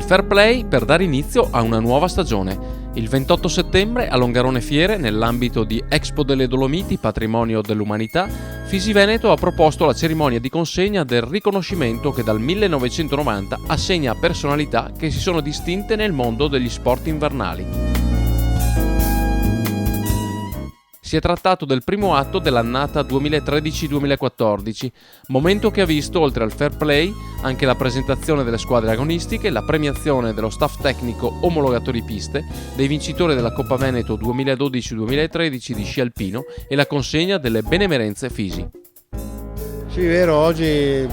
fair play per dare inizio a una nuova stagione. Il 28 settembre a Longarone Fiere, nell'ambito di Expo delle Dolomiti, Patrimonio dell'Umanità, Fisi Veneto ha proposto la cerimonia di consegna del riconoscimento che dal 1990 assegna a personalità che si sono distinte nel mondo degli sport invernali. Si è trattato del primo atto dell'annata 2013-2014, momento che ha visto, oltre al fair play, anche la presentazione delle squadre agonistiche, la premiazione dello staff tecnico omologatori piste, dei vincitori della Coppa Veneto 2012-2013 di sci alpino e la consegna delle benemerenze Fisi. Sì, vero, oggi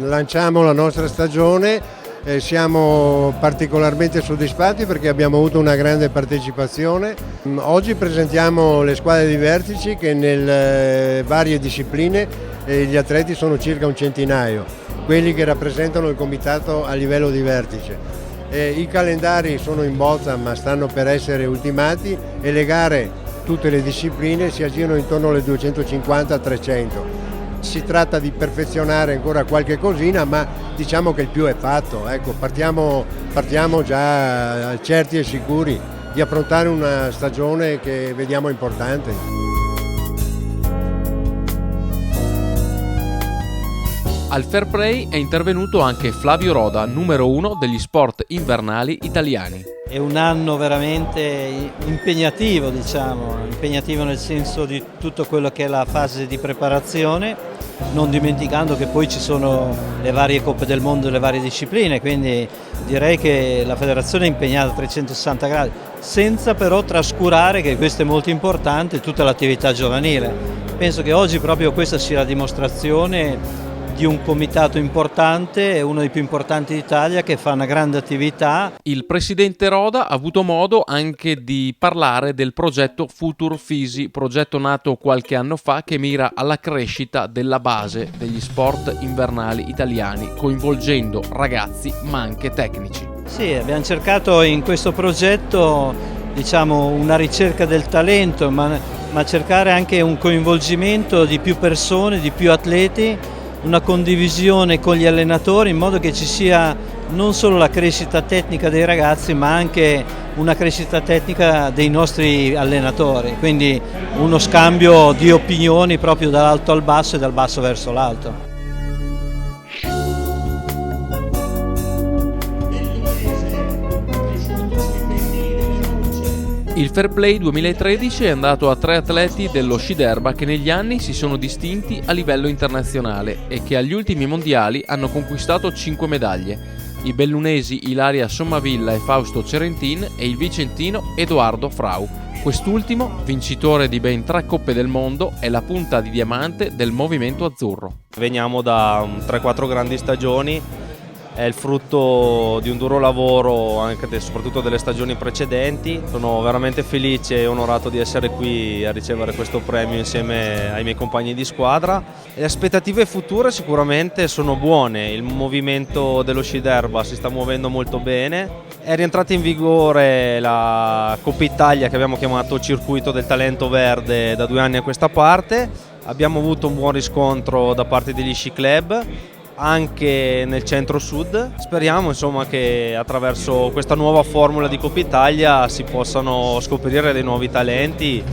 lanciamo la nostra stagione. Siamo particolarmente soddisfatti perché abbiamo avuto una grande partecipazione. Oggi presentiamo le squadre di vertici che nelle varie discipline gli atleti sono circa un centinaio, quelli che rappresentano il comitato a livello di vertice. I calendari sono in bozza ma stanno per essere ultimati e le gare, tutte le discipline, si aggirano intorno alle 250-300. Si tratta di perfezionare ancora qualche cosina, ma diciamo che il più è fatto. Ecco, partiamo già certi e sicuri di affrontare una stagione che vediamo importante. Al fair play è intervenuto anche Flavio Roda, numero 1 degli sport invernali italiani. È un anno veramente impegnativo, impegnativo nel senso di tutto quello che è la fase di preparazione, non dimenticando che poi ci sono le varie Coppe del Mondo e le varie discipline, quindi direi che la federazione è impegnata a 360 gradi, senza però trascurare, che questo è molto importante, tutta l'attività giovanile. Penso che oggi proprio questa sia la dimostrazione di un comitato importante, è uno dei più importanti d'Italia, che fa una grande attività. Il presidente Roda ha avuto modo anche di parlare del progetto Futur Fisi, progetto nato qualche anno fa che mira alla crescita della base degli sport invernali italiani, coinvolgendo ragazzi ma anche tecnici. Sì, abbiamo cercato in questo progetto una ricerca del talento, ma cercare anche un coinvolgimento di più persone, di più atleti, una condivisione con gli allenatori in modo che ci sia non solo la crescita tecnica dei ragazzi ma anche una crescita tecnica dei nostri allenatori, quindi uno scambio di opinioni proprio dall'alto al basso e dal basso verso l'alto. Il Fair Play 2013 è andato a 3 atleti dello sci d'erba che negli anni si sono distinti a livello internazionale e che agli ultimi mondiali hanno conquistato 5 medaglie. I bellunesi Ilaria Sommavilla e Fausto Cerentin e il vicentino Edoardo Frau. Quest'ultimo, vincitore di ben 3 Coppe del Mondo, è la punta di diamante del movimento azzurro. Veniamo da 3-4 grandi stagioni. È il frutto di un duro lavoro anche soprattutto delle stagioni precedenti. Sono veramente felice e onorato di essere qui a ricevere questo premio insieme ai miei compagni di squadra. Le aspettative future sicuramente sono buone, il movimento dello sci d'erba si sta muovendo molto bene. È rientrata in vigore la Coppa Italia che abbiamo chiamato Circuito del Talento Verde da 2 anni a questa parte. Abbiamo avuto un buon riscontro da parte degli sci club anche nel centro-sud. Speriamo che attraverso questa nuova formula di Coppa Italia si possano scoprire dei nuovi talenti.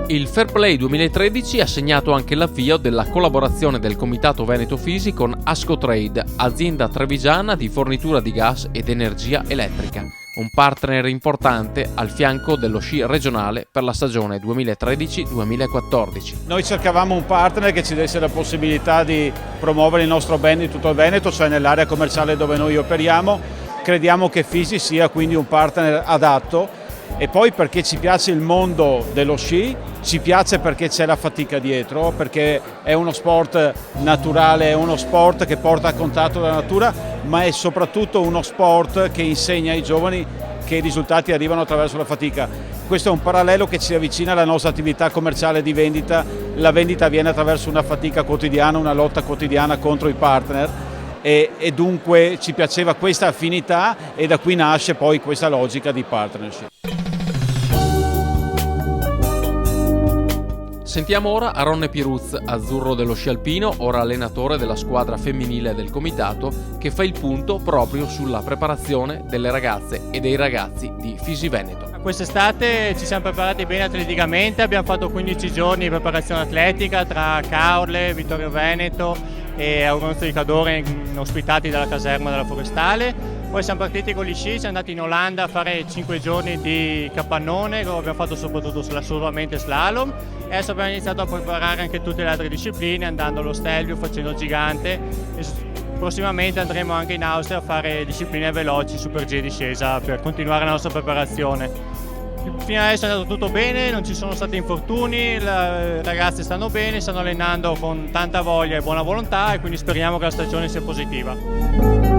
Il Fair Play 2013 ha segnato anche l'avvio della collaborazione del Comitato Veneto Fisi con Ascotrade, azienda trevigiana di fornitura di gas ed energia elettrica, un partner importante al fianco dello sci regionale per la stagione 2013-2014. Noi cercavamo un partner che ci desse la possibilità di promuovere il nostro bene in tutto il Veneto, cioè nell'area commerciale dove noi operiamo. Crediamo che Fisi sia quindi un partner adatto. E poi perché ci piace il mondo dello sci, ci piace perché c'è la fatica dietro, perché è uno sport naturale, è uno sport che porta a contatto della natura, ma è soprattutto uno sport che insegna ai giovani che i risultati arrivano attraverso la fatica. Questo è un parallelo che ci avvicina alla nostra attività commerciale di vendita. La vendita avviene attraverso una fatica quotidiana, una lotta quotidiana contro i partner. E dunque ci piaceva questa affinità e da qui nasce poi questa logica di partnership. Sentiamo ora Aronne Piruz, azzurro dello sci alpino, ora allenatore della squadra femminile del comitato, che fa il punto proprio sulla preparazione delle ragazze e dei ragazzi di Fisi Veneto. Quest'estate ci siamo preparati bene atleticamente, abbiamo fatto 15 giorni di preparazione atletica tra Caorle, Vittorio Veneto e Auronzo di Cadore, ospitati dalla caserma della Forestale. Poi siamo partiti con gli sci, siamo andati in Olanda a fare 5 giorni di capannone, dove abbiamo fatto soprattutto solamente slalom, e adesso abbiamo iniziato a preparare anche tutte le altre discipline, andando allo Stelvio, facendo gigante, e prossimamente andremo anche in Austria a fare discipline veloci, super G e discesa, per continuare la nostra preparazione. Fino adesso è andato tutto bene, non ci sono stati infortuni, i ragazzi stanno bene, stanno allenando con tanta voglia e buona volontà, e quindi speriamo che la stagione sia positiva.